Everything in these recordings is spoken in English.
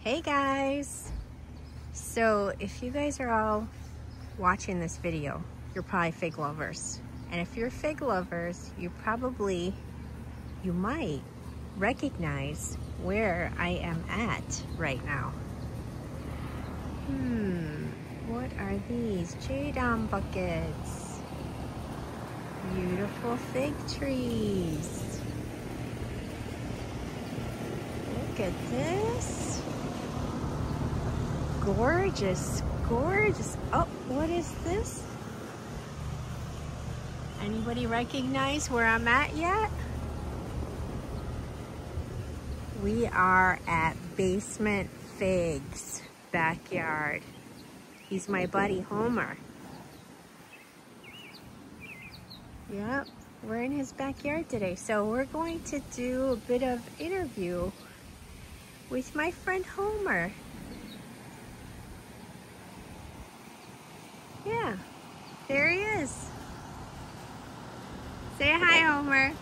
Hey guys! So if you guys are all watching this video, you're probably fig lovers. And if you're fig lovers, you might recognize where I am at right now. What are these? Jadon buckets. Beautiful fig trees. Look at this. Gorgeous, gorgeous. Oh, what is this? Anybody recognize where I'm at yet? We are at Basement Fig's backyard. He's my buddy Homer. Yep, we're in his backyard today. So we're going to do a bit of interview with my friend Homer. Yeah, there he is. Say hi, Homer.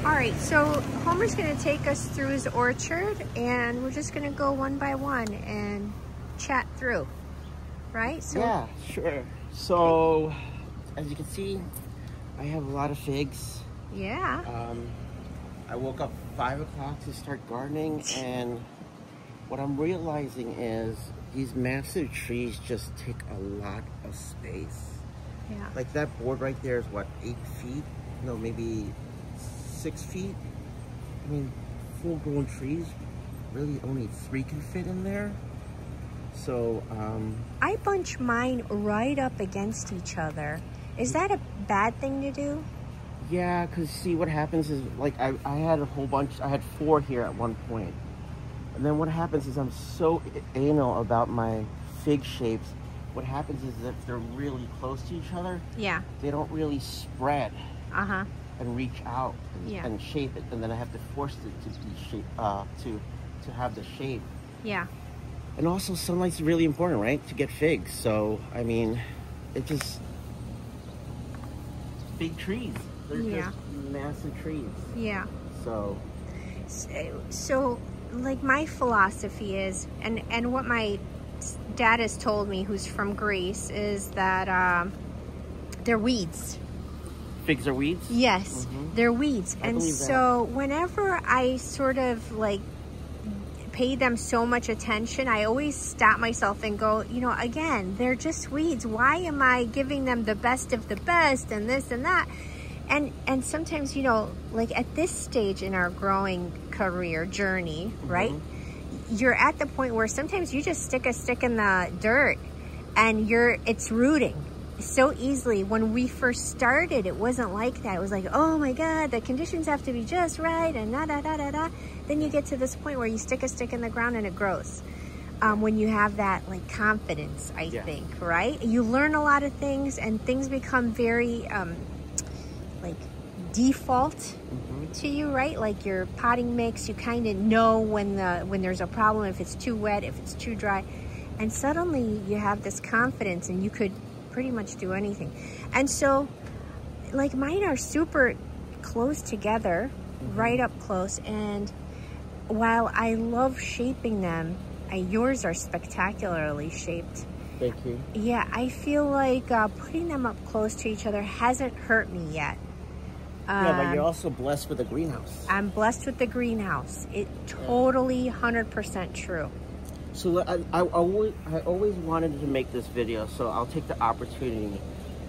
All right, so Homer's gonna take us through his orchard and we're just gonna go one by one and chat through, right? So, yeah, sure. So, as you can see, I have a lot of figs. Yeah. I woke up 5 o'clock to start gardening, and what I'm realizing is these massive trees just take a lot of space. Yeah. Like that board right there is what, 8 feet? No, maybe 6 feet? I mean, full-grown trees, really only 3 can fit in there. So, I bunch mine right up against each other. Is that a bad thing to do? yeah, because see what happens is, like, I had a whole bunch, I had 4 here at one point. And then what happens is I'm so anal about my fig shapes. What happens is that if they're really close to each other, Yeah. they don't really spread Uh-huh. and reach out and, Yeah. and shape it. And then I have to force it to be shape, to have the shape. Yeah. And also sunlight's really important, right? To get figs. So, I mean, it just, big trees. They're Yeah. just massive trees. Yeah. So, So, like, my philosophy is, and what my dad has told me, who's from Greece, is that they're weeds. figs are weeds? Yes, they're weeds. I And believe that. so whenever I sort of like pay them so much attention, I always stop myself and go, you know, again, they're just weeds. Why am I giving them the best of the best and this and that? And sometimes, you know, like at this stage in our growing career journey, right? You're at the point where sometimes you just stick a stick in the dirt and it's rooting so easily. When we first started, it wasn't like that. It was like, oh my God, the conditions have to be just right and da-da-da-da-da. Then you get to this point where you stick a stick in the ground and it grows. When you have that like confidence, I think, right? You learn a lot of things and things become very like default to you, right? Like your potting mix, you kind of know when there's a problem, if it's too wet, if it's too dry. And suddenly you have this confidence and you could pretty much do anything. And so like mine are super close together, right up close. And while I love shaping them, yours are spectacularly shaped. Thank you. Yeah, I feel like putting them up close to each other hasn't hurt me yet. Yeah, but you're also blessed with a greenhouse. I'm blessed with the greenhouse. It totally 100% true. So I always wanted to make this video, so I'll take the opportunity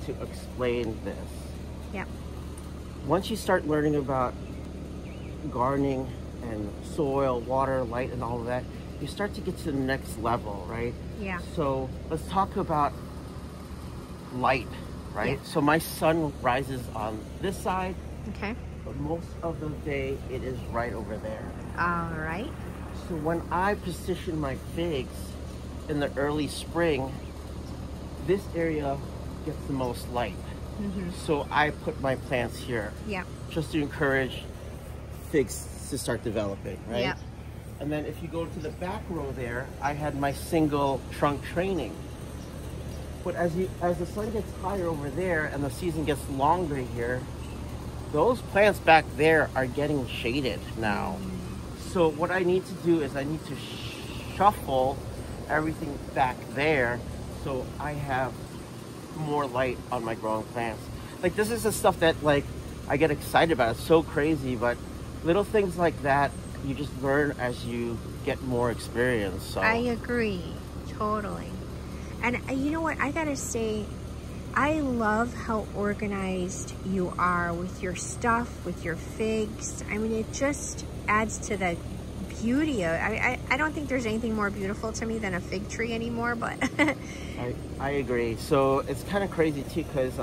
to explain this. Yep. Once you start learning about gardening and soil, water, light, and all of that, you start to get to the next level, right? Yeah. So let's talk about light, right? Yeah. So my sun rises on this side, Okay. but most of the day it is right over there. All right. So when I position my figs in the early spring, this area gets the most light. So I put my plants here, Yeah. just to encourage figs to start developing, right? Yep. And then if you go to the back row there, I had my single trunk training. But as the sun gets higher over there and the season gets longer here, those plants back there are getting shaded now. So what I need to do is I need to shuffle everything back there so I have more light on my growing plants. Like, this is the stuff that, like, I get excited about. It's so crazy, but little things like that you just learn as you get more experience. So I agree, totally. And you know what, I gotta say, I love how organized you are with your stuff, with your figs. I mean, it just adds to the beauty of it. I don't think there's anything more beautiful to me than a fig tree anymore, but I agree. So it's kind of crazy too, because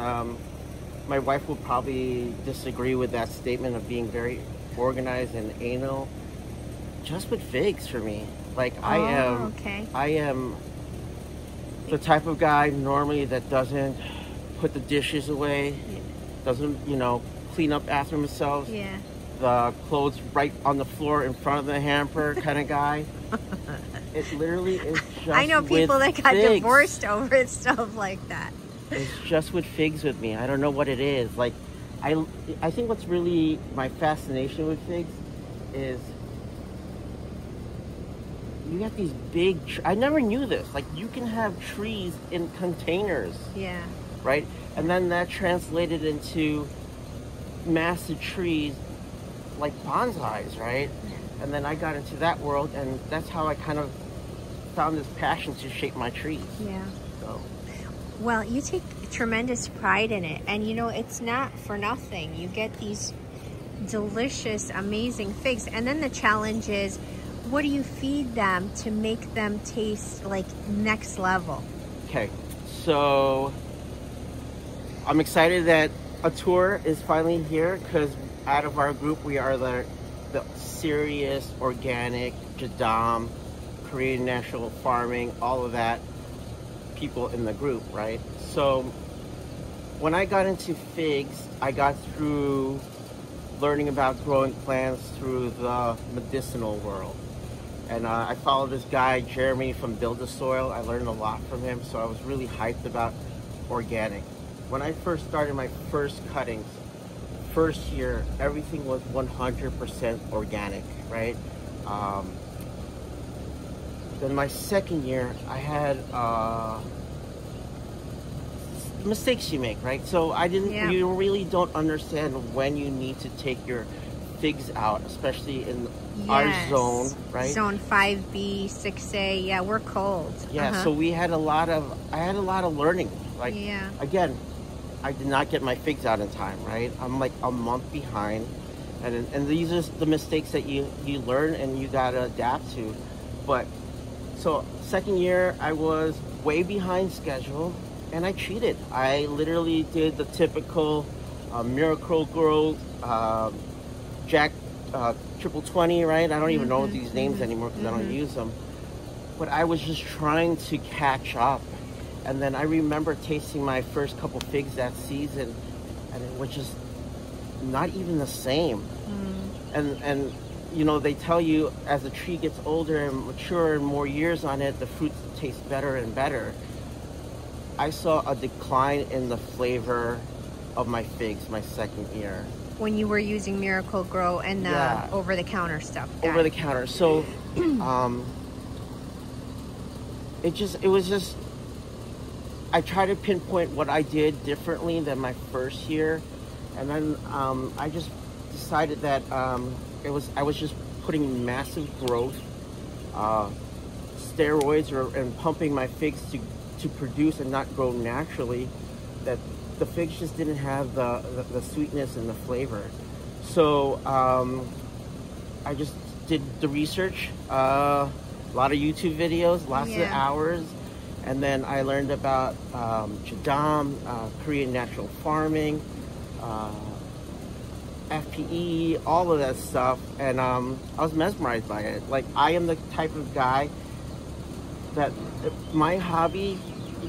my wife will probably disagree with that statement of being very organized and anal. Just with figs for me, like I am the type of guy normally that doesn't put the dishes away, doesn't, you know, clean up after themselves. Yeah. The clothes right on the floor in front of the hamper kind of guy. It literally is just I know people that got figs. divorced over stuff like that. It's just with figs with me. I don't know what it is. Like, I think what's really my fascination with figs is you got these big I never knew this. Like, you can have trees in containers. Yeah. Right? And then that translated into massive trees like bonsais, right? And then I got into that world, and that's how I kind of found this passion to shape my trees. Yeah. So. Well, you take tremendous pride in it, and you know, it's not for nothing. You get these delicious, amazing figs, and then the challenge is, what do you feed them to make them taste like next level? Okay, so I'm excited that a tour is finally here, because out of our group, we are the serious, organic, Jadam, Korean natural farming, all of that people in the group, right? So when I got into figs, I got through learning about growing plants through the medicinal world. And I followed this guy, Jeremy from Build the Soil. I learned a lot from him, so I was really hyped about organic. When I first started my first cuttings, first year, everything was 100% organic, right? Then my second year, I had mistakes you make, right? So I didn't, you really don't understand when you need to take your figs out, especially in our zone, right? Zone 5B, 6A, yeah, we're cold. Yeah, so we had I had a lot of learning. Like, again, I did not get my figs out in time, right? I'm like a month behind. And these are the mistakes that you learn and you gotta adapt to. But, so second year, I was way behind schedule and I cheated. I literally did the typical Miracle-Gro, Jack Triple 20, right? I don't even know these names anymore because I don't use them. But I was just trying to catch up. And then I remember tasting my first couple figs that season, and it was just not even the same. And you know, they tell you as the tree gets older and mature and more years on it, the fruits taste better and better. I saw a decline in the flavor of my figs my second year. When you were using Miracle-Gro and the over-the-counter stuff. Over-the-counter. So, it was just, I try to pinpoint what I did differently than my first year. And then I just decided that I was just putting massive growth, steroids and pumping my figs to produce and not grow naturally, that the figs just didn't have the sweetness and the flavor. So I just did the research, a lot of YouTube videos, lots of hours, and then I learned about Jadam, Korean natural farming, FPE, all of that stuff, and I was mesmerized by it. Like, I am the type of guy that my hobby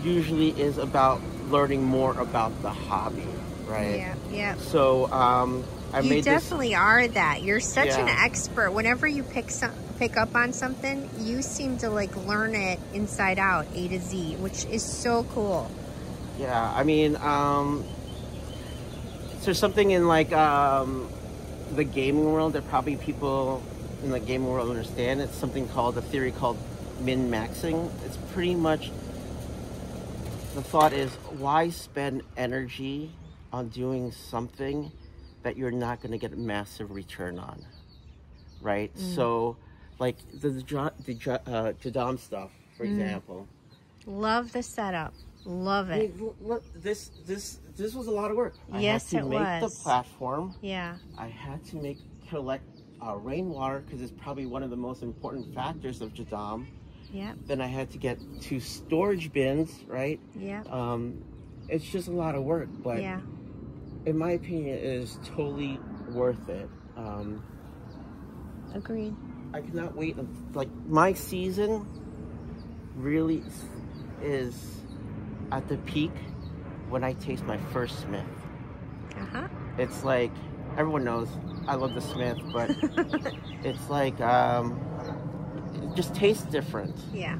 usually is about learning more about the hobby, right? Yeah. So you definitely are that. You're such an expert. Whenever you pick up on something, you seem to like learn it inside out, A to Z, which is so cool. Yeah, I mean, there's something in like the gaming world that probably people in the game world understand, it's something called a theory called min-maxing. It's pretty much, the thought is, why spend energy on doing something that you're not going to get a massive return on, right? So, like the Jadam stuff, for example. Love the setup. Love I it. mean, look, this was a lot of work. Yes, I had to it make was. the platform. Yeah. I had to collect rainwater, because it's probably one of the most important factors of Jadam. Yep. Then I had to get 2 storage bins, right? Yep. It's just a lot of work, but Yeah. in my opinion, it is totally worth it. Agreed. I cannot wait. Like, my season really is at the peak when I taste my first Smith. Uh-huh. It's like, everyone knows I love the Smith, but it's like, it just tastes different. Yeah.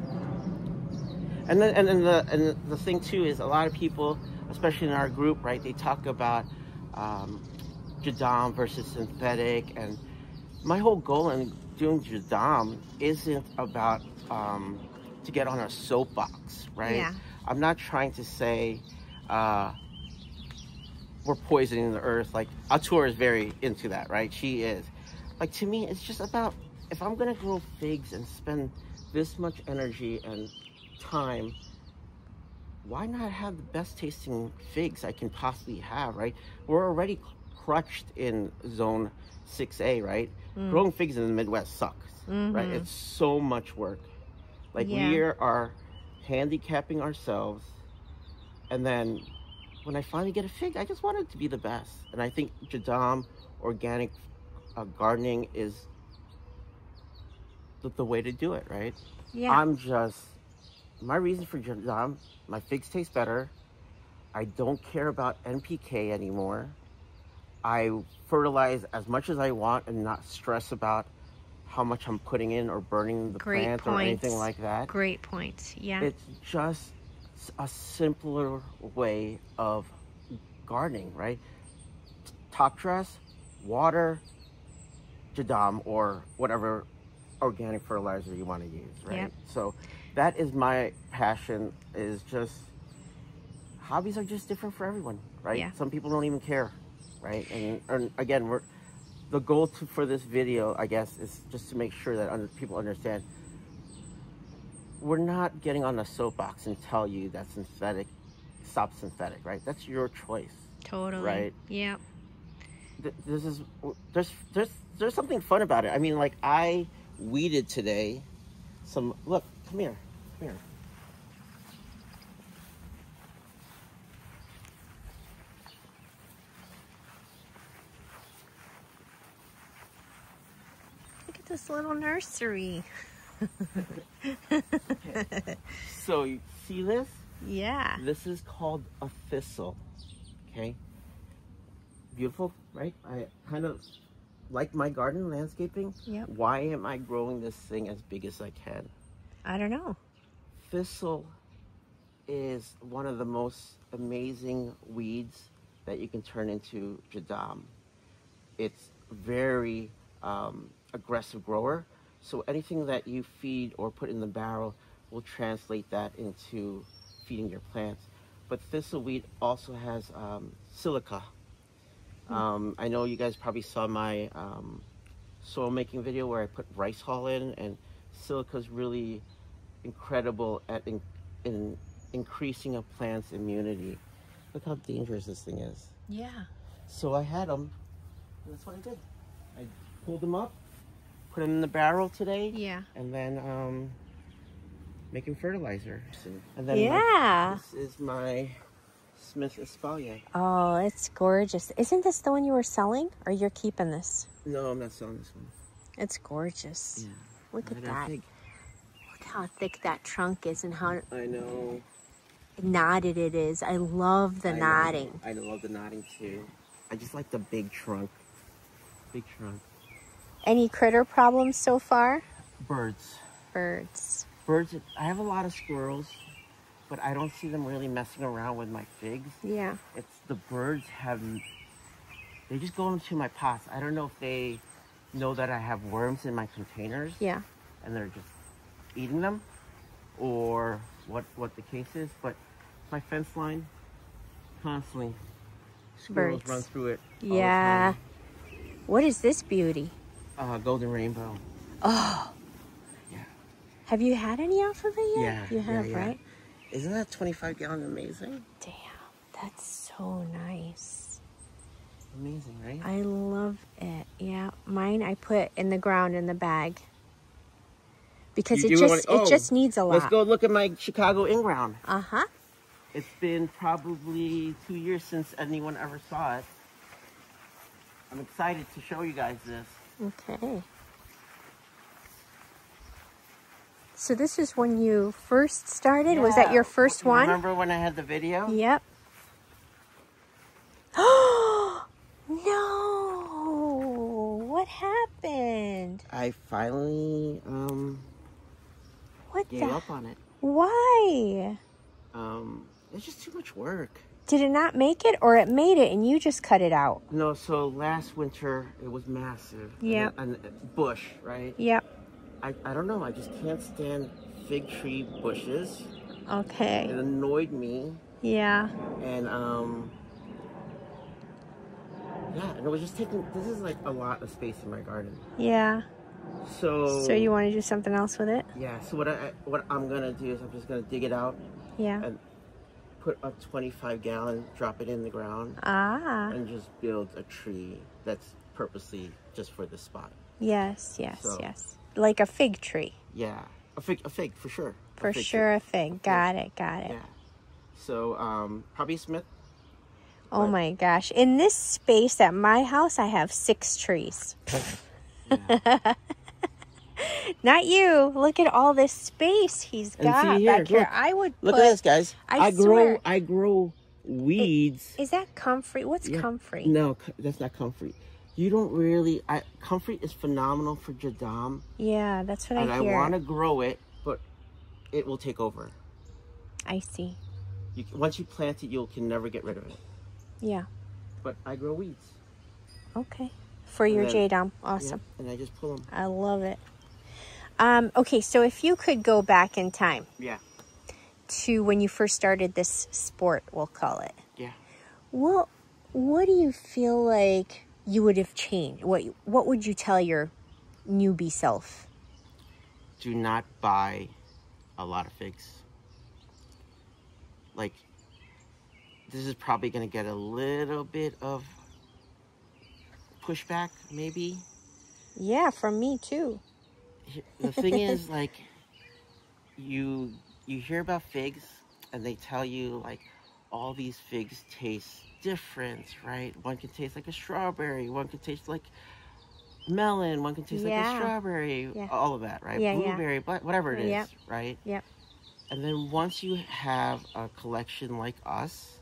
And then the thing too is, a lot of people, especially in our group, right, they talk about Jadam versus synthetic, and my whole goal in doing Jadam isn't about to get on a soapbox, right? Yeah. I'm not trying to say we're poisoning the earth. Like, Atur is very into that, right? She is. Like, to me, it's just about, if I'm gonna grow figs and spend this much energy and time, why not have the best tasting figs I can possibly have, right? We're already crushed in zone 6A, right? Growing figs in the Midwest sucks, right? It's so much work. Like, we are handicapping ourselves, and then when I finally get a fig, I just want it to be the best. And I think Jadam organic gardening is the way to do it, right? Yeah. My reason for Jadam, my figs taste better. I don't care about NPK anymore. I fertilize as much as I want and not stress about how much I'm putting in or burning the plant or anything like that. Great points. Yeah. It's just a simpler way of gardening, right? Top dress, water, Jadam, or whatever organic fertilizer you want to use, right? Yep. So that is my passion, is just, hobbies are just different for everyone, right? Yeah. Some people don't even care, right? And again, the goal for this video, I guess, is just to make sure that people understand, we're not getting on a soapbox and tell you that stop synthetic, right? That's your choice. Totally. Right? Yeah. There's something fun about it. I mean, like, I weeded today look, come here. Look at this little nursery. Okay. So, you see this? Yeah. This is called a thistle, okay? Beautiful, right? I kind of like my garden landscaping. Yep. Why am I growing this thing as big as I can? I don't know. Thistle is one of the most amazing weeds that you can turn into Jadam. It's very aggressive grower, so anything that you feed or put in the barrel will translate that into feeding your plants. But thistleweed also has silica. I know you guys probably saw my soil making video where I put rice hull in, and silica is really incredible at in increasing a plant's immunity. Look how dangerous this thing is. Yeah. So I had them, and that's what I did. I pulled them up, put them in the barrel today. Yeah. And then making fertilizer. And then this is my Smith Espalier. Oh, it's gorgeous. Isn't this the one you were selling, or you're keeping this? No, I'm not selling this one. It's gorgeous. Yeah. Look at that. Fig. Look how thick that trunk is and how I know. knotted it is. I love the knotting. I love the knotting too. I just like the big trunk. Big trunk. Any critter problems so far? Birds. Birds. Birds, I have a lot of squirrels, but I don't see them really messing around with my figs. Yeah. It's the birds they just go into my pots. I don't know if they know that I have worms in my containers. Yeah. And they're just eating them, or what the case is. But my fence line, constantly squirrels Birds. run through it. Yeah. What is this beauty? Golden rainbow. Oh. Yeah. Have you had any off of it yet? Yeah. You have, yeah. right? Isn't that 25-gallon amazing? Damn. That's so nice. Amazing, right? I love it. Yeah. Mine I put in the ground in the bag. Because it just needs a lot. Let's go look at my Chicago in-ground. Uh-huh. It's been probably 2 years since anyone ever saw it. I'm excited to show you guys this. Okay. So this is when you first started? Was that your first one? Remember when I had the video? Yep. Oh, no. What happened? I finally What gave the? up on it. Why? It's just too much work. Did it not make it, or it made it and you just cut it out? No, so last winter it was massive. Yeah. And bush, right? Yep. I don't know. I just can't stand fig tree bushes. Okay. It annoyed me. Yeah. And yeah, and it was just taking. This is like a lot of space in my garden. Yeah. So you want to do something else with it? Yeah. So what I'm gonna do is I'm just gonna dig it out. Yeah. And put a 25-gallon, drop it in the ground, and just build a tree that's purposely just for this spot. Yes. Like a fig tree. Yeah, a fig for sure. For sure, a fig. Got it. Yeah. So probably Smith. Oh my gosh! In this space at my house, I have 6 trees. Not you. Look at all this space he's got back here. Look at this, guys. I swear. grow weeds. Is that comfrey? What's comfrey? No, that's not comfrey. You don't really. Comfrey is phenomenal for jadam. Yeah, that's what I hear. And I want to grow it, but it will take over. I see. Once you plant it, you can never get rid of it. Yeah. But I grow weeds. Okay. For your jadam. Awesome. Yeah, and I just pull them. I love it. Okay, so if you could go back in time. Yeah. To when you first started this sport, we'll call it. Yeah. What do you feel like you would have changed? What would you tell your newbie self? Do not buy a lot of figs. Like, this is probably going to get a little bit of pushback, maybe. Yeah, from me too. The thing is, like, you hear about figs and they tell you, like, all these figs taste different, right? One can taste like a strawberry, one can taste like melon, one can taste like a strawberry, all of that, right? Blueberry, whatever it is, right? Yep. And then once you have a collection like us,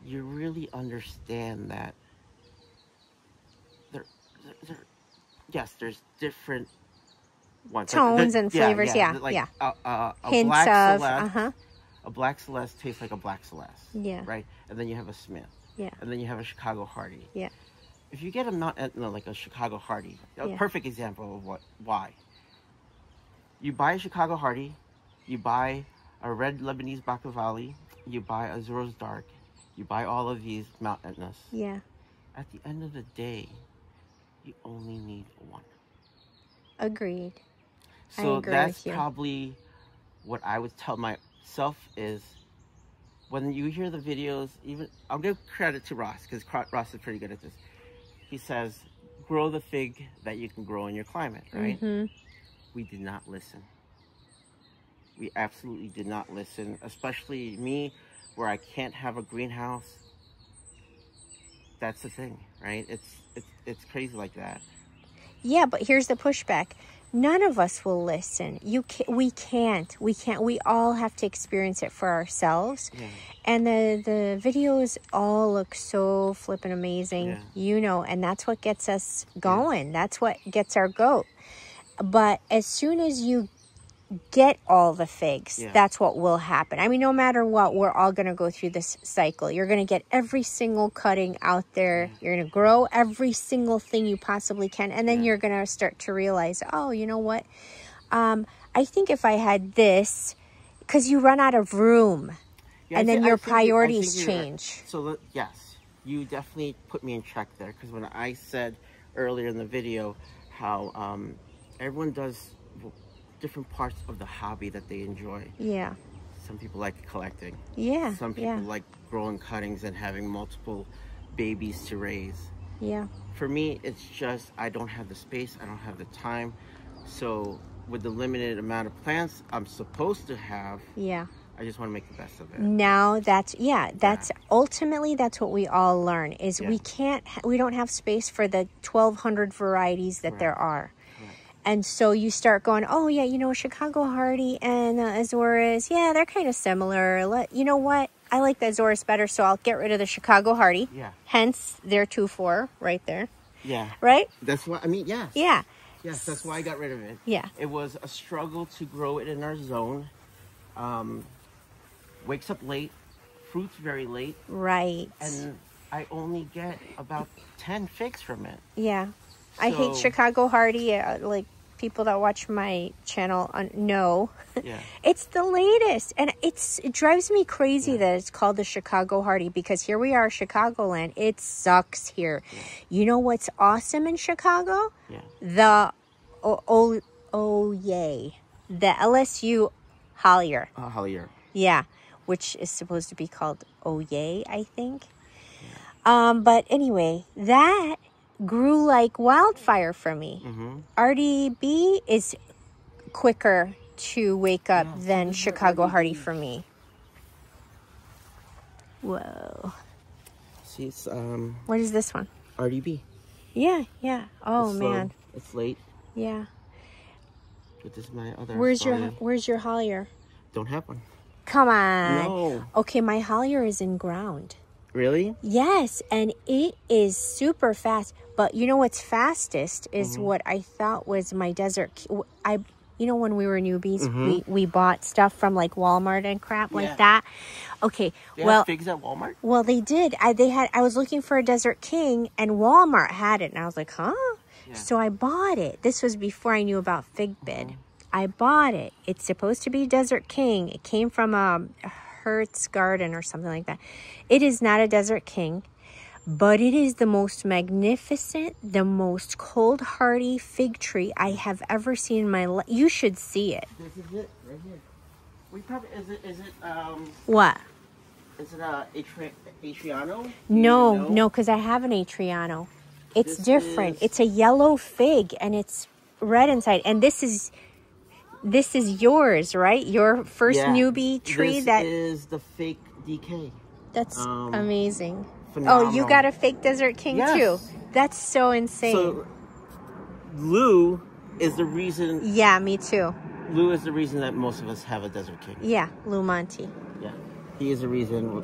you really understand that there's different ones. Tones and flavors, like a hints black of, Celeste, a black Celeste tastes like a black Celeste, right? And then you have a Smith, and then you have a Chicago Hardy. If you get like a Chicago Hardy, a perfect example of why. You buy a Chicago Hardy, you buy a red Lebanese Baccavali, you buy a Zuro's Dark, you buy all of these Mount Etnas. Yeah. At the end of the day, you only need one. Agreed. So that's probably what I would tell myself is when you hear the videos, even I'll give credit to Ross because Ross is pretty good at this. He says, grow the fig that you can grow in your climate, right? Mm-hmm. We did not listen. We absolutely did not listen, especially me, where I can't have a greenhouse. That's the thing, right? It's crazy like that. Yeah, but here's the pushback. None of us will listen. We can't. We all have to experience it for ourselves. Yeah. And the videos all look so flippin' amazing, and that's what gets us going. That's what gets our goat. But as soon as you get all the figs. Yeah. That's what will happen. I mean, no matter what, we're all going to go through this cycle. You're going to get every single cutting out there. You're going to grow every single thing you possibly can. And then you're going to start to realize, oh, you know what? I think if I had this, because you run out of room. Yeah, and then your priorities you're change. Right. So, yes, you definitely put me in check there. Because when I said earlier in the video how everyone does different parts of the hobby that they enjoy. Yeah. Some people like collecting. Yeah. Some people like growing cuttings and having multiple babies to raise. Yeah. For me, it's just I don't have the space. I don't have the time. So with the limited amount of plants I'm supposed to have, I just want to make the best of it. Now that's ultimately that's what we all learn is we don't have space for the 1,200 varieties that there are. And so you start going, oh, yeah, you know, Chicago Hardy and Azores, yeah, they're kind of similar. You know what? I like the Azores better, so I'll get rid of the Chicago Hardy. Yeah. Hence, their 2-4 right there. Yeah. Right? That's why, I mean, yes. Yeah. Yes, that's why I got rid of it. Yeah. It was a struggle to grow it in our zone. Wakes up late, fruits very late. Right. And I only get about 10 figs from it. Yeah. I hate Chicago Hardy. Like, people that watch my channel know. Yeah. It's the latest. And it drives me crazy that it's called the Chicago Hardy because here we are, Chicagoland. It sucks here. Yeah. You know what's awesome in Chicago? Yeah. The yay. The LSU Hollier. Hollier. Yeah. Which is supposed to be called Oyay, I think. Yeah. But anyway, that grew like wildfire for me. RDB is quicker to wake up than Chicago Hardy for me. Whoa. See, it's what is this one? RDB. Yeah. Oh it's man. Slow. It's late. Yeah. But this is my other. Where's your Hollier? Don't have one. Come on. No. Okay, my Hollier is in ground. Really? Yes, and it is super fast. But you know what's fastest is what I thought was my desert. You know, when we were newbies, we bought stuff from like Walmart and crap like that. Okay, they have figs at Walmart? Well, they did. I was looking for a Desert King, and Walmart had it, and I was like, huh? Yeah. So I bought it. This was before I knew about FigBid. I bought it. It's supposed to be Desert King. It came from Hertz Garden or something like that. It is not a Desert King, but it is the most magnificent, the most cold hardy fig tree I have ever seen in my life. You should see it. This is it right here. We probably is it what? Is it Atriano? No, because I have an Atriano. It's different. It's a yellow fig and it's red inside. And this is yours, right? Your first newbie tree. This is the fake DK. That's amazing. Phenomenal. Oh, you got a fake Desert King too? That's so insane. So Lou is the reason. Yeah, me too. Lou is the reason that most of us have a Desert King. Yeah, Lou Monty. Yeah, he is the reason.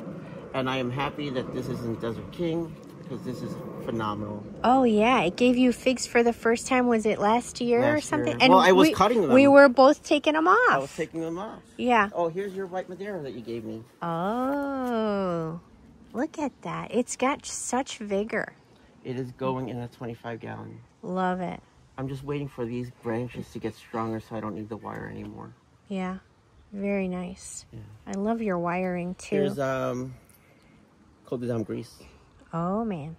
And I am happy that this isn't Desert King because this is phenomenal. Oh yeah, it gave you figs for the first time. Was it last year or something? And I was cutting them. We were both taking them off. I was taking them off. Yeah. Oh, here's your white Madeira that you gave me. Oh, look at that. It's got such vigor. It is going in a 25-gallon. Love it. I'm just waiting for these branches to get stronger so I don't need the wire anymore. Yeah, very nice. Yeah. I love your wiring too. Here's Codadam Grease. Oh man.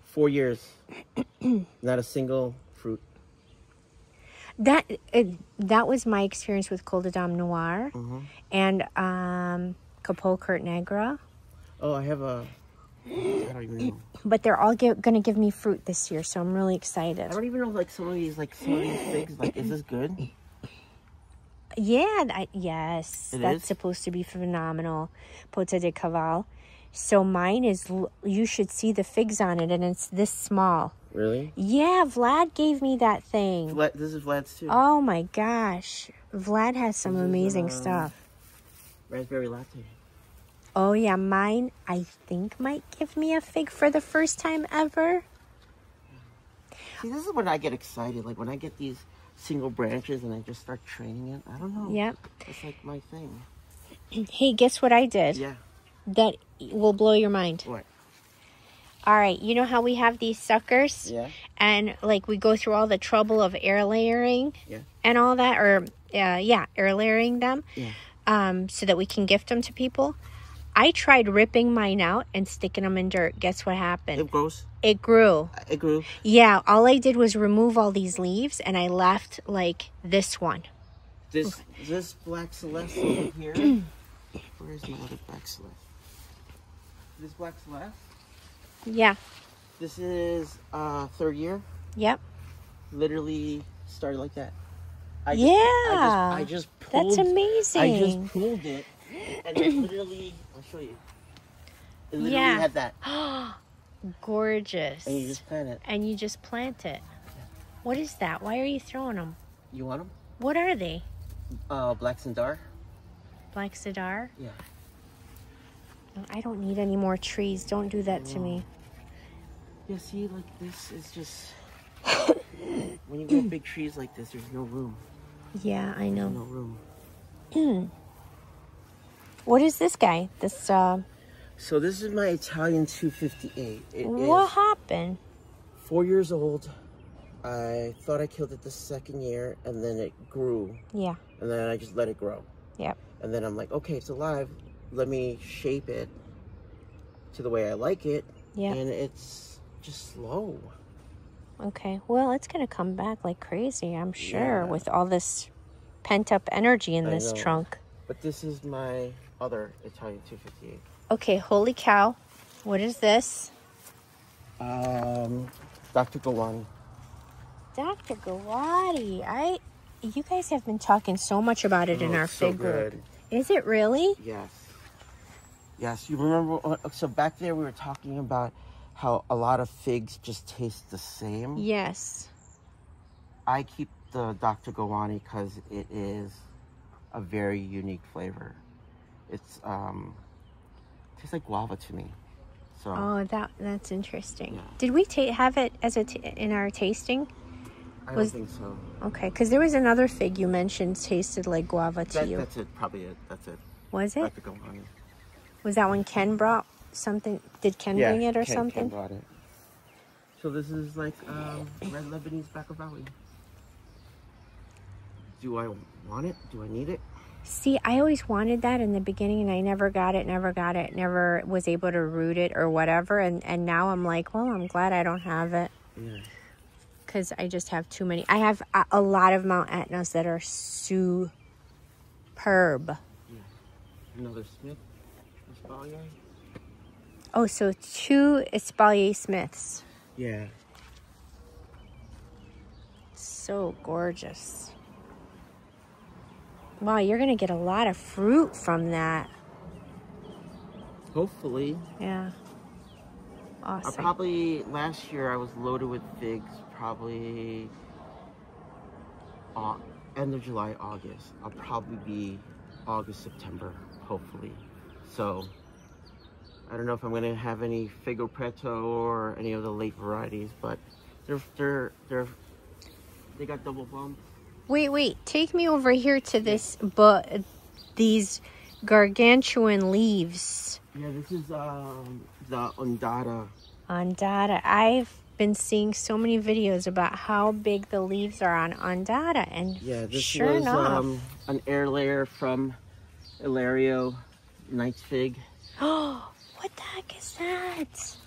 4 years, not a single fruit. That was my experience with Codadam Noir and Capulcurt Negra. Oh, I have I don't even know. But they're all going to give me fruit this year, so I'm really excited. I don't even know, like some of these figs. Like, is this good? Yeah, yes, that's supposed to be phenomenal. Pota de Caval. So mine is, you should see the figs on it, and it's this small. Really? Yeah, Vlad gave me that thing. This is Vlad's too. Oh my gosh. Vlad has some amazing stuff. Raspberry latte. Oh yeah, mine I think might give me a fig for the first time ever. See, this is when I get excited. Like when I get these single branches and I just start training it. I don't know. Yep. It's like my thing. Hey, guess what I did? Yeah. That will blow your mind. What? All right, you know how we have these suckers? Yeah. And like we go through all the trouble of air layering Yeah. and all that, or air layering them, so that we can gift them to people. I tried ripping mine out and sticking them in dirt. Guess what happened? It grows. It grew. It grew. Yeah, all I did was remove all these leaves, and I left like this one. This Black Celeste over here. Where is my other Black Celeste? This Black Celeste. Yeah. This is 3rd year. Yep. Literally started like that. I just pulled. That's amazing. I just pulled it, and it literally. I'll show you. It literally had that. Gorgeous. And you just plant it. And you just plant it. What is that? Why are you throwing them? You want them? What are they? Black Sandar. Black Cedar? Yeah. I don't need any more trees. Don't do that to me. Yeah, see, like this is just... when you get big trees like this, there's no room. Yeah, I know. There's no room. What is this guy? This, So this is my Italian 258. What happened? 4 years old. I thought I killed it the 2nd year, and then it grew. Yeah. And then I just let it grow. Yep. And then I'm like, okay, it's alive. Let me shape it to the way I like it. Yeah. And it's just slow. Okay. Well, it's going to come back like crazy, I'm sure, with all this pent-up energy in this trunk. But this is my other Italian 258. Okay, holy cow. What is this? Dr. Gawani. Dr. Gawani. You guys have been talking so much about it in our fig group. Is it really? Yes. Yes, you remember, so back there we were talking about how a lot of figs just taste the same. Yes. I keep the Dr. Gawani because it is a very unique flavor. It's tastes like guava to me. So. Oh, that's interesting. Yeah. Did we have it as in our tasting? I don't think so. Okay, because there was another fig you mentioned tasted like guava to you. That's it, probably it. That's it. Was it? Dr. Gawani. Was that when Ken brought something? Did Ken bring it or something? Ken brought it. So this is like red Lebanese Bacovawi. Do I want it? Do I need it? See, I always wanted that in the beginning, and I never got it, never was able to root it or whatever. And now I'm like, well, I'm glad I don't have it. Yeah. Because I just have too many. I have a lot of Mount Etnas that are superb. Yeah. Another Smith Espalier. Oh, so 2 Espalier Smiths. Yeah. So gorgeous. Wow, you're going to get a lot of fruit from that. Hopefully. Yeah. Awesome. Last year I was loaded with figs, probably end of July, August. I'll probably be August, September, hopefully. So, I don't know if I'm going to have any Figo Preto or any of the late varieties, but they got double bump. Wait. Take me over here to this, these gargantuan leaves. Yeah, this is the Ondata. Ondata. I've been seeing so many videos about how big the leaves are on Ondata, and yeah, this sure was enough, an air layer from Ilario Knight's Fig. Oh, what the heck is that?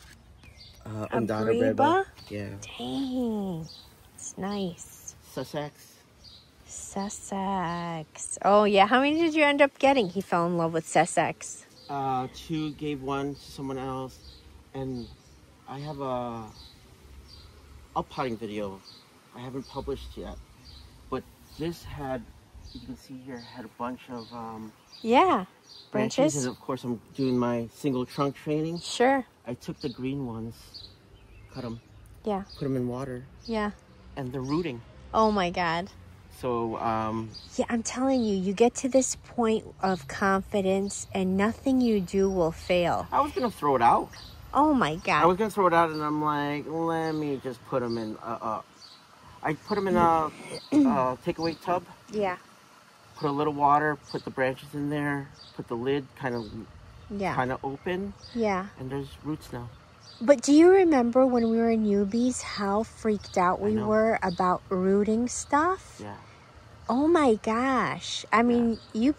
Ondata Breba? Yeah. Dang, it's nice. Sussex. Oh yeah, how many did you end up getting? He fell in love with Sussex. 2, gave 1 to someone else, and I have a potting video I haven't published yet, but this had, you can see here, had a bunch of branches, and of course I'm doing my single trunk training. Sure. I took the green ones, cut them, put them in water, and they're rooting. Oh my God. So, yeah, I'm telling you, you get to this point of confidence and nothing you do will fail. I was going to throw it out. Oh my God. I was going to throw it out, and I'm like, let me just put them in. I I put them in a takeaway tub. Yeah. Put a little water. Put the branches in there. Put the lid kind of open. Yeah. And there's roots now. But do you remember when we were newbies how freaked out we were about rooting stuff? Yeah. Oh my gosh. I mean, you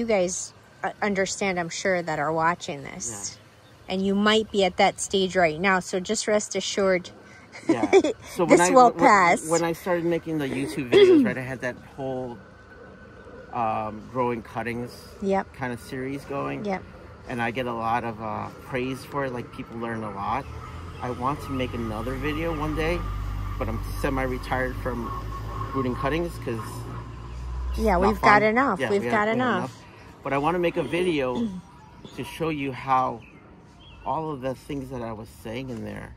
guys understand, I'm sure, that are watching this. Yeah. And you might be at that stage right now, so just rest assured. Yeah. So this will pass. When I started making the YouTube videos, right, I had that whole growing cuttings kind of series going. Yep. And I get a lot of praise for it. Like, people learn a lot. I want to make another video one day, but I'm semi-retired from rooting cuttings because we've got enough. Yeah, we've got enough. But I want to make a video to show you how all of the things that I was saying in there,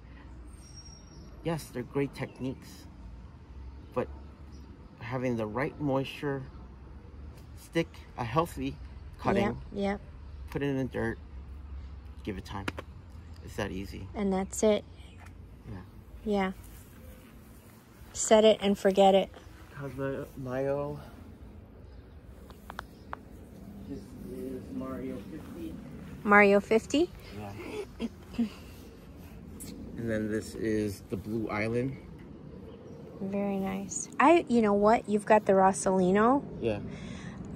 yes, they're great techniques, but having the right moisture, stick a healthy cutting. Yep. Put it in the dirt, give it time. It's that easy. And that's it. Yeah. Yeah. Set it and forget it. Cosmo Mayo. This is Mario 50. Mario 50? Yeah. And then this is the Blue Island. Very nice. You know what? You've got the Rosalino. Yeah.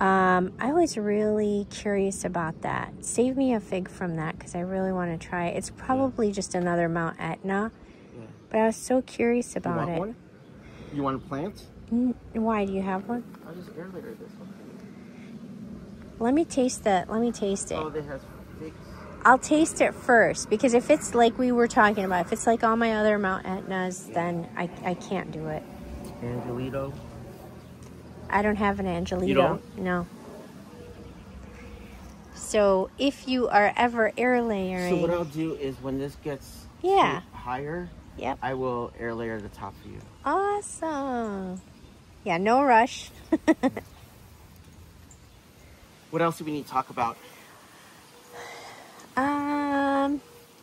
I was really curious about that. Save me a fig from that because I really want to try it. It's probably just another Mount Etna, but I was so curious about it. One? You want a plant? Why, do you have one? I'll just air layer this one. Let me taste it. Oh, they have figs. I'll taste it first because if it's like we were talking about, if it's like all my other Mount Etnas, then I can't do it. Angelito. I don't have an Angelito. You don't? No. So if you are ever air layering... So what I'll do is when this gets higher, I will air layer the top for you. Awesome. Yeah, no rush. What else do we need to talk about?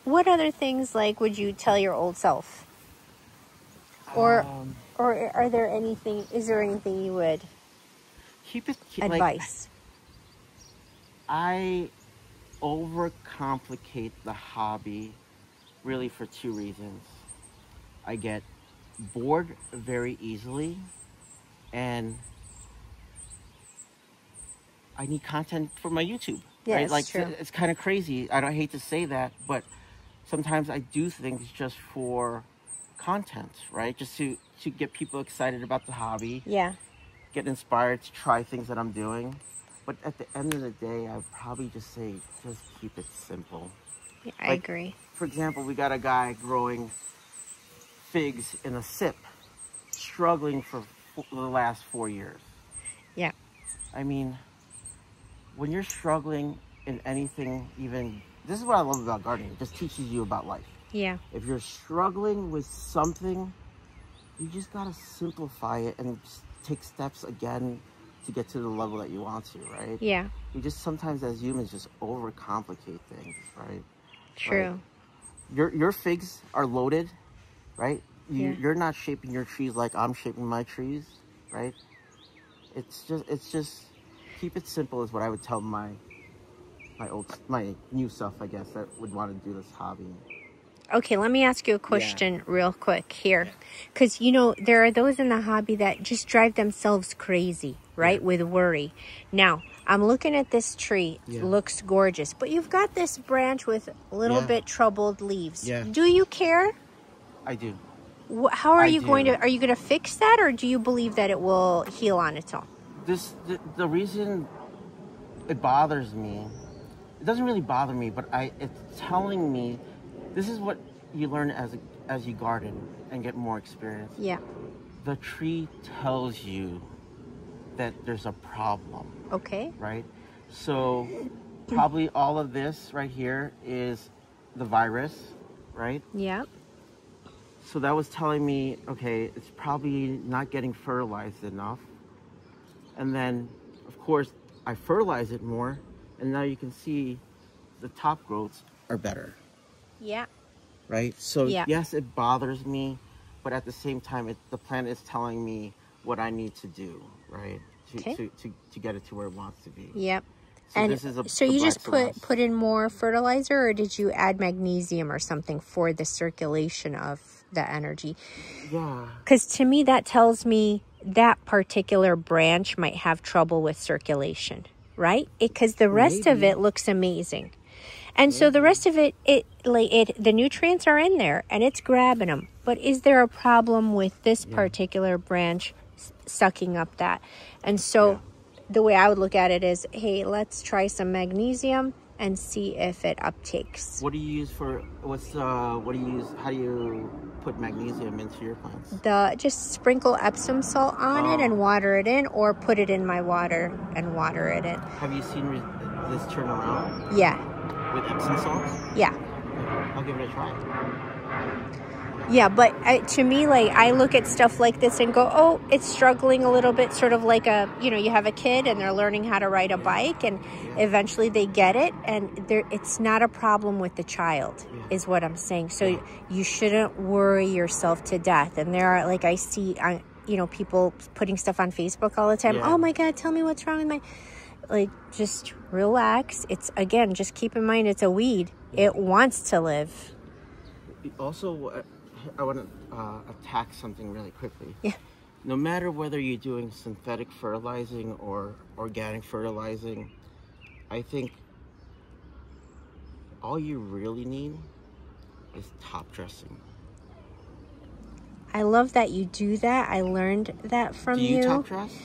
What other things would you tell your old self? Or are there anything? Is there anything you would advice? I overcomplicate the hobby, really, for two reasons. I get bored very easily, and I need content for my YouTube. Yes, right? true. It's kind of crazy. I hate to say that, but sometimes I do things just for content, right? Just to get people excited about the hobby. Yeah. Get inspired to try things that I'm doing. But at the end of the day, I would probably just say, just keep it simple. Yeah, I agree. For example, we got a guy growing figs in a sip, struggling for the last 4 years. Yeah. I mean, when you're struggling in anything, even, this is what I love about gardening. It just teaches you about life. Yeah. If you're struggling with something, you just gotta simplify it and just take steps again to get to the level that you want to, right? Yeah. We just sometimes as humans just overcomplicate things, right? True. Like, your figs are loaded, right? You're not shaping your trees like I'm shaping my trees, right? It's just keep it simple is what I would tell my new self, I guess, that would want to do this hobby. Okay, let me ask you a question real quick here. Because, there are those in the hobby that just drive themselves crazy, right, with worry. Now, I'm looking at this tree. It looks gorgeous. But you've got this branch with a little bit troubled leaves. Yeah. Do you care? I do. How are you going to fix that, or do you believe that it will heal on its own? The reason it bothers me, it doesn't really bother me, but it's telling me, this is what you learn as you garden and get more experience. Yeah. The tree tells you that there's a problem. Okay. Right? So probably all of this right here is the virus, right? Yeah. So that was telling me, okay, it's probably not getting fertilized enough. And then, of course, I fertilize it more, and now you can see the top growths are better. Yeah. Right? So, yes, it bothers me, but at the same time, the plant is telling me what I need to do, right? Okay. To get it to where it wants to be. Yep. So And this is so the you Black just Celeste. put in more fertilizer, or did you add magnesium or something for the circulation of the energy? Yeah. Because to me, that tells me that particular branch might have trouble with circulation, right? Because the rest of Maybe. it looks amazing. And so the rest of it, the nutrients are in there and it's grabbing them. But is there a problem with this particular branch sucking up that? And so the way I would look at it is, hey, let's try some magnesium and see if it uptakes. What do you use for, what do you use, how do you put magnesium into your plants? Just sprinkle Epsom salt on it and water it in, or put it in my water and water it in. Have you seen this turn around? Yeah. With Epsom salts? Yeah. I'll give it a try. Yeah, but to me, like, I look at stuff like this and go, oh, it's struggling a little bit, sort of like you have a kid and they're learning how to ride a bike and eventually they get it, and it's not a problem with the child, is what I'm saying. So you shouldn't worry yourself to death. And there are, like, I see, people putting stuff on Facebook all the time. Yeah. Oh my God, tell me what's wrong with my... Like, just relax. It's, again, just keep in mind it's a weed. It wants to live. Also, I want to attack something really quickly. Yeah. No matter whether you're doing synthetic fertilizing or organic fertilizing, I think all you really need is top dressing. I love that you do that. I learned that from you. Do you top dress?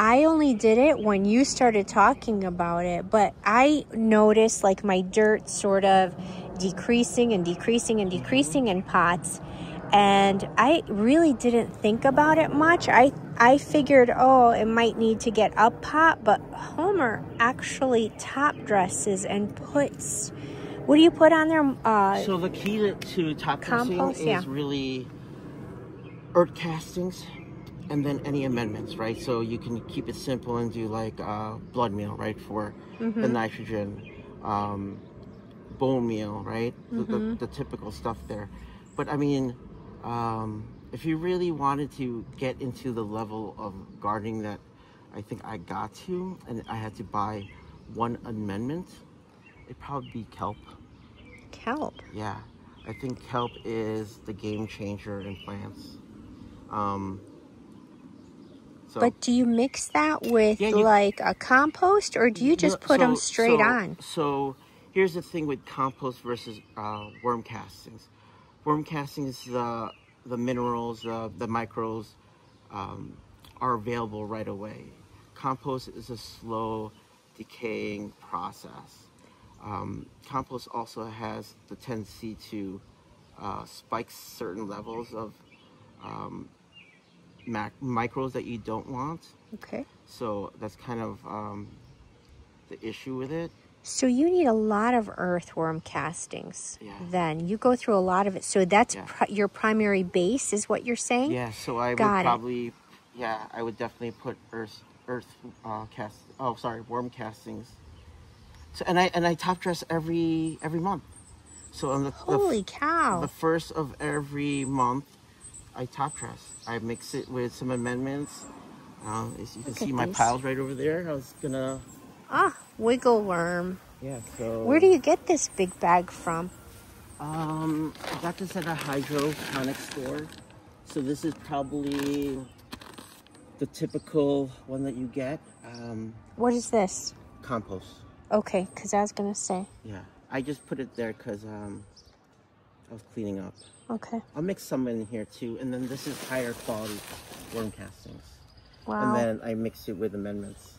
I only did it when you started talking about it, but I noticed, like, my dirt sort of decreasing and decreasing and decreasing in pots, and I really didn't think about it much. I figured, oh, it might need to get up pot, but Homer actually top dresses and puts... What do you put on there? So the key to top dressing is really earth castings. And then any amendments, right? So you can keep it simple and do like blood meal, right? For the nitrogen, bone meal, right? The typical stuff there. But I mean, if you really wanted to get into the level of gardening that I think I got to, and I had to buy one amendment, it'd probably be kelp. Kelp? Yeah. I think kelp is the game changer in plants. But do you mix that with like a compost, or do you just put them straight on? So here's the thing with compost versus worm castings. Worm castings, the minerals, the micros are available right away. Compost is a slow decaying process. Compost also has the tendency to spike certain levels of micros that you don't want. Okay. So that's kind of the issue with it. So you need a lot of earthworm castings. Yeah. Then you go through a lot of it. So that's your primary base, is what you're saying? Yeah. So I would probably, I would definitely put worm castings. So and I top dress every month. So on Holy cow! The first of every month, I top dress. I mix it with some amendments. As you can see, my piles right over there. I was gonna... wiggle worm. Yeah, so... Where do you get this big bag from? I got this at a hydroponic store. So this is probably the typical one that you get. What is this? Compost. Okay, because I was gonna say. Yeah, I just put it there because I was cleaning up. Okay. I'll mix some in here too, and then this is higher quality worm castings. Wow. And then I mix it with amendments,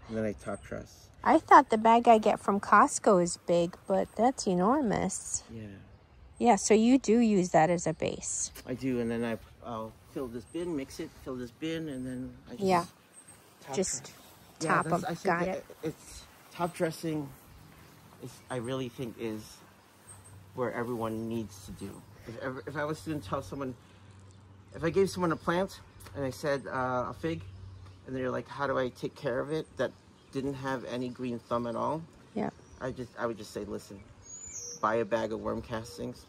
and then I top dress. I thought the bag I get from Costco is big, but that's enormous. Yeah. Yeah, so you do use that as a base. I do, and then I'll fill this bin, mix it, fill this bin, and then I just top them. Got it. It's top dressing. I really think is where everyone needs to do. If I was to tell someone, if I gave someone a plant and I said a fig, and they're like, how do I take care of it, that didn't have any green thumb at all? Yeah. I would just say, listen, buy a bag of worm castings,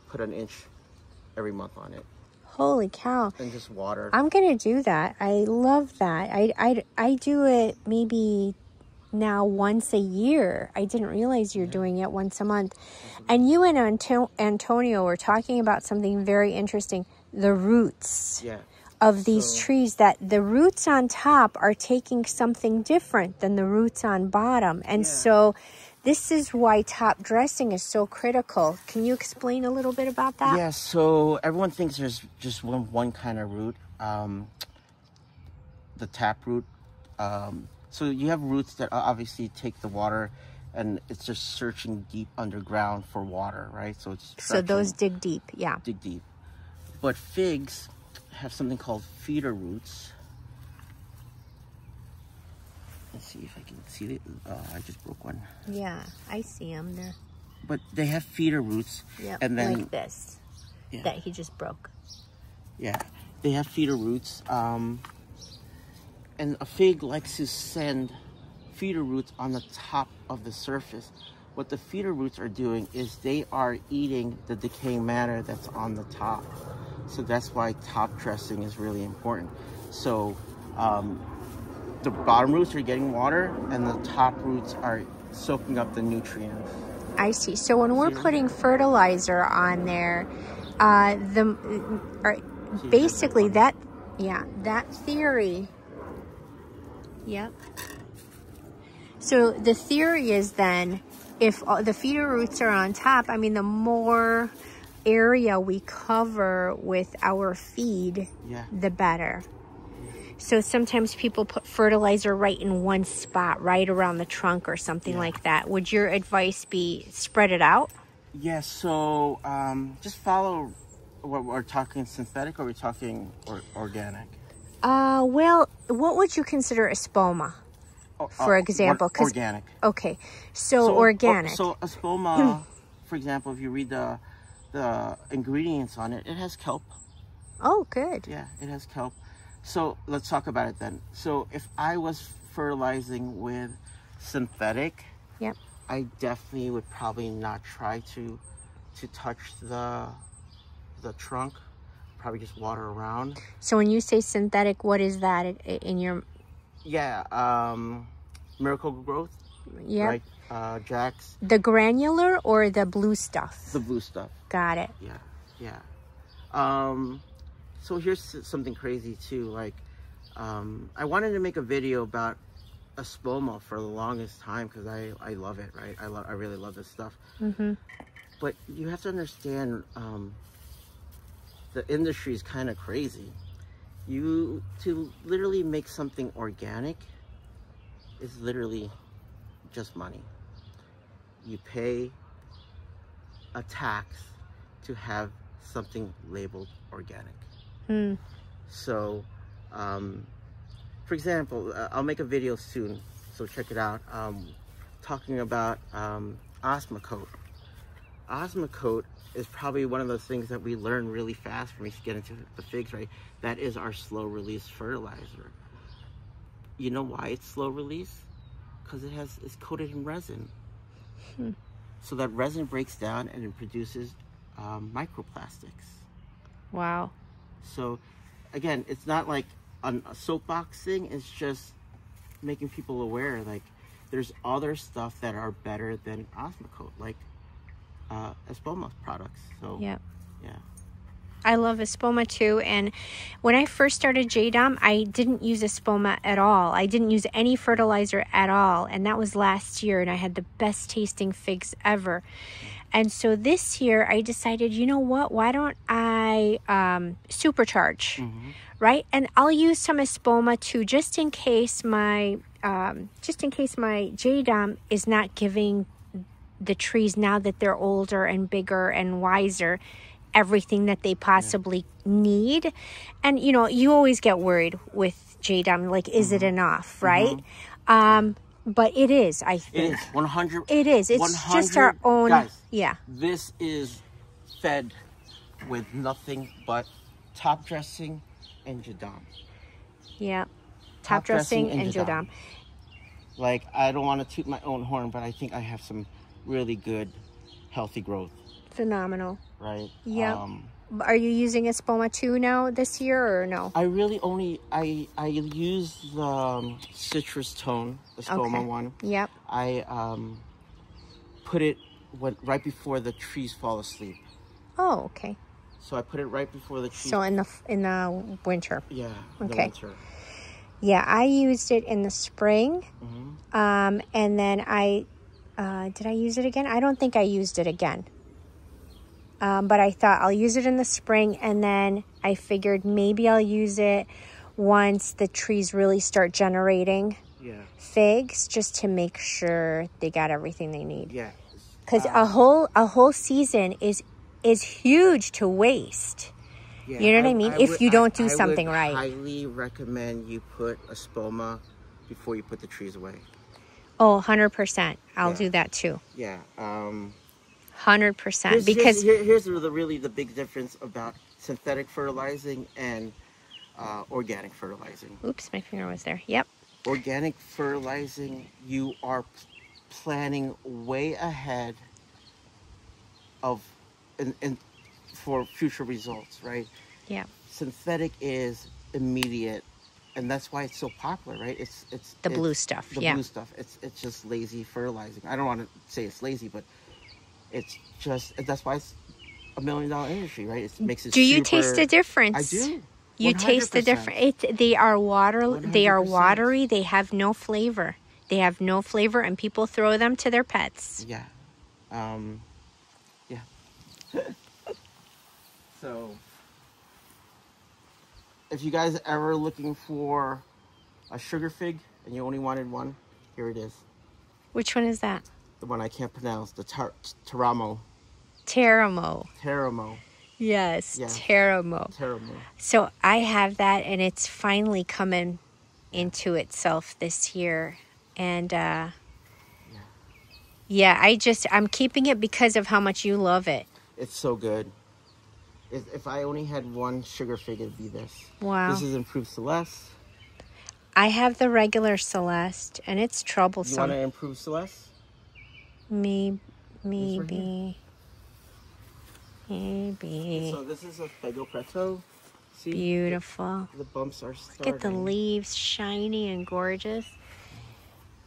put an inch every month on it. Holy cow. And just water. I'm going to do that. I love that. I do it maybe now once a year. I didn't realize you're doing it once a month. And you and Antonio were talking about something very interesting. The roots of these trees, that the roots on top are taking something different than the roots on bottom. And so this is why top dressing is so critical. Can you explain a little bit about that? Yeah, so everyone thinks there's just one kind of root, the tap root. So you have roots that obviously take the water, and it's just searching deep underground for water, right? So it's those dig deep, dig deep. But figs have something called feeder roots. Let's see if I can see it. I just broke one. Yeah, I see them there. But they have feeder roots. Yeah, and then, like this, that he just broke. Yeah, they have feeder roots. And a fig likes to send feeder roots on the top of the surface. What the feeder roots are doing is they are eating the decaying matter that's on the top. So that's why top dressing is really important. So the bottom roots are getting water, and the top roots are soaking up the nutrients. I see. So when we're putting fertilizer on there, basically that theory. Yep. So the theory is then, if the feeder roots are on top, I mean, the more area we cover with our feed, the better. So sometimes people put fertilizer right in one spot, right around the trunk or something like that. Would your advice be spread it out? Yeah, so just follow what we're talking, synthetic, or we're talking organic? Well, what would you consider espoma, for example? Organic. Okay, so organic. So espoma, for example, if you read the ingredients on it, it has kelp. Oh, good. Yeah, it has kelp. So let's talk about it then. So if I was fertilizing with synthetic, I definitely would probably not try to touch the trunk. Probably just water around. So when you say synthetic, what is that in your? Yeah, Miracle Growth. Yeah. Like Jack's. The granular or the blue stuff? The blue stuff. Got it. Yeah. So here's something crazy too. Like, I wanted to make a video about espoma for the longest time because I love it, right? I really love this stuff. But you have to understand, the industry is kind of crazy. To literally make something organic is literally just money. You pay a tax to have something labeled organic. So, for example, I'll make a video soon, so check it out, talking about Osmocote. Osmocote is probably one of those things that we learn really fast when we get into the figs, right? That is our slow release fertilizer. You know why it's slow release? Because it's coated in resin. So that resin breaks down and it produces microplastics. Wow. So again, it's not like a soapbox thing, it's just making people aware, like there's other stuff that are better than Osmocote, like espoma products. So yeah. I love espoma too, and when I first started JDOM, I didn't use espoma at all. I didn't use any fertilizer at all, and that was last year, and I had the best tasting figs ever. And so this year I decided, you know what, why don't I supercharge, right? And I'll use some espoma too, just in case my JDOM is not giving the trees, now that they're older and bigger and wiser, everything that they possibly need. And you know, you always get worried with JDOM, like, is it enough, right? But it is, I think. It is, 100. It is. It's just our own. Guys, yeah. This is fed with nothing but top dressing and JDOM. Yeah. Top dressing and JDOM. Like, I don't want to toot my own horn, but I think I have some really good, healthy growth. Phenomenal. Right? Yeah. Are you using Espoma too now this year or no? I really only I use the citrus tone, the Espoma one. Yep. I put it right before the trees fall asleep. Oh, okay. So I put it right before the trees. So in the winter. Yeah. Okay. The winter. Yeah, I used it in the spring. And then did I use it again? I don't think I used it again. But I thought I'll use it in the spring, and then I figured maybe I'll use it once the trees really start generating figs, just to make sure they got everything they need. Yeah. Because a whole season is huge to waste. Yeah, you know what I mean? If you don't do something right. I highly recommend you put Espoma before you put the trees away. Oh, 100%. I'll do that too. Yeah. 100%. Because here's really the big difference about synthetic fertilizing and organic fertilizing. Oops, my finger was there. Yep. Organic fertilizing, you are planning way ahead of and for future results, right? Yeah. Synthetic is immediate, and that's why it's so popular, right? It's the blue stuff. The blue stuff. It's just lazy fertilizing. I don't want to say it's lazy, but it's just, that's why it's $1 million industry, right? It makes it. Do you taste the difference? I do. You 100%. Taste the difference. They are water. 100%. They are watery. They have no flavor. They have no flavor, and people throw them to their pets. Yeah. Yeah. So, if you guys are ever looking for a sugar fig and you only wanted one, here it is. Which one is that? The one I can't pronounce. The Teramo. Teramo. Teramo. Yes, yeah. Teramo. Teramo. So I have that, and it's finally coming into itself this year. And yeah, I'm keeping it because of how much you love it. It's so good. If I only had one sugar fig, it'd be this. Wow. This is Improved Celeste. I have the regular Celeste, and it's troublesome. You want to improve Celeste? Maybe. Maybe. So this is a Fego Preto. See? Beautiful. The bumps are starting. Look at the leaves, shiny and gorgeous.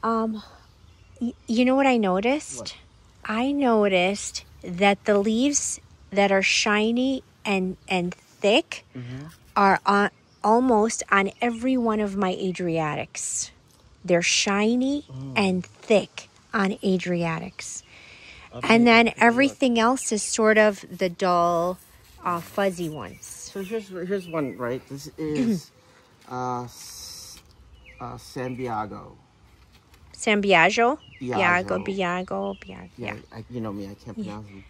You know what I noticed? What? I noticed that the leaves that are shiny and thick are almost on every one of my Adriatics. They're shiny and thick on Adriatics. Okay, and then everything else is sort of the dull, fuzzy ones. So here's one, right? This is San Biago. San Biagio? Biago. Yeah. You know me, I can't pronounce them.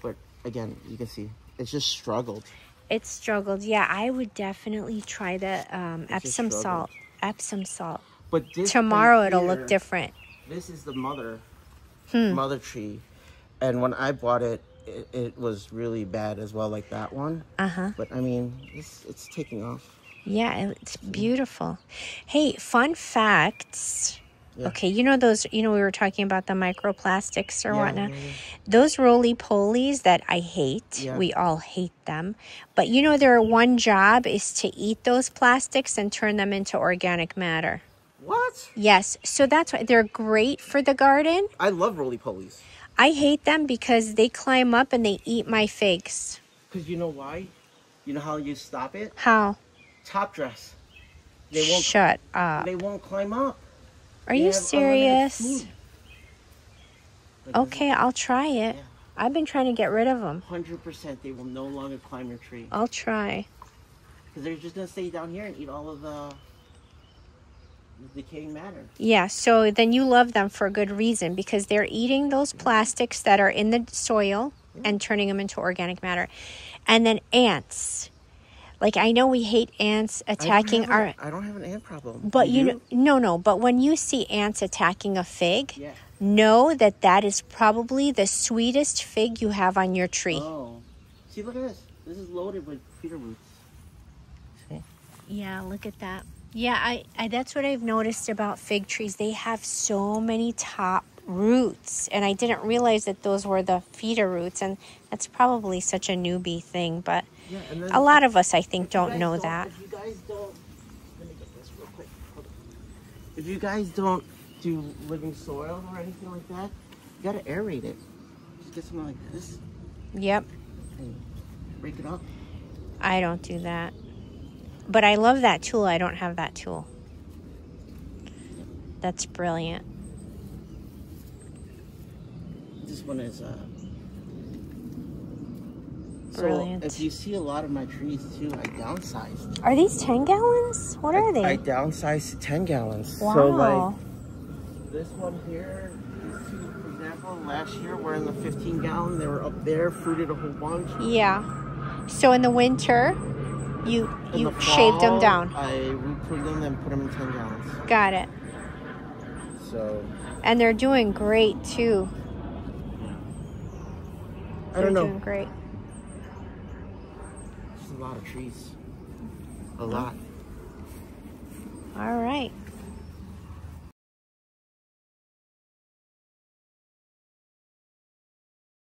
But again, you can see, it's just struggled. It's struggled. Yeah, I would definitely try the Epsom salt. Epsom salt. But this tomorrow it'll look different. This is the mother tree. And when I bought it, it was really bad as well, like that one. But I mean, it's taking off. Yeah, it's beautiful. Hey, fun facts. Yeah. Okay, you know we were talking about the microplastics or whatnot. Yeah. Those roly-polies that I hate, we all hate them. But their one job is to eat those plastics and turn them into organic matter. What? Yes, so that's why they're great for the garden. I love roly-polies. I hate them because they climb up and they eat my figs. Because you know why? You know how you stop it? How? Top dress. Shut up. They won't climb up. Are you serious? Okay, I'll try it. Yeah. I've been trying to get rid of them. 100%. They will no longer climb your tree. I'll try. Because they're just going to stay down here and eat all of the decaying matter. Yeah, so then you love them for a good reason, because they're eating those plastics that are in the soil and turning them into organic matter. And then ants. Like, I know we hate ants attacking I don't have an ant problem. But no. But when you see ants attacking a fig, know that is probably the sweetest fig you have on your tree. Oh. See, look at this. This is loaded with cedar roots. See? Yeah, look at that. Yeah, I that's what I've noticed about fig trees. They have so many top roots, and I didn't realize that those were the feeder roots, and that's probably such a newbie thing, but Yeah, and then a lot of us, I think, don't know that. If you guys don't, let me get this real quick. Hold on. If you guys don't do living soil or anything like that, you gotta aerate it. Just get something like this Yep, and break it up. I don't do that. But I love that tool. I don't have that tool. That's brilliant. This one is Brilliant. So if you see a lot of my trees too, I downsized. Are these 10 gallons? What are they? I downsized to 10 gallons. Wow. So like this one here, these two, for example, last year were in the 15 gallon. They were up there, fruited a whole bunch. Yeah. So in the winter, you In the shaved them fall, down. I root pruted them and put them in 10 gallons. Got it. So And they're doing great too. I don't know. They're doing great. There's a lot of trees. A lot. All right.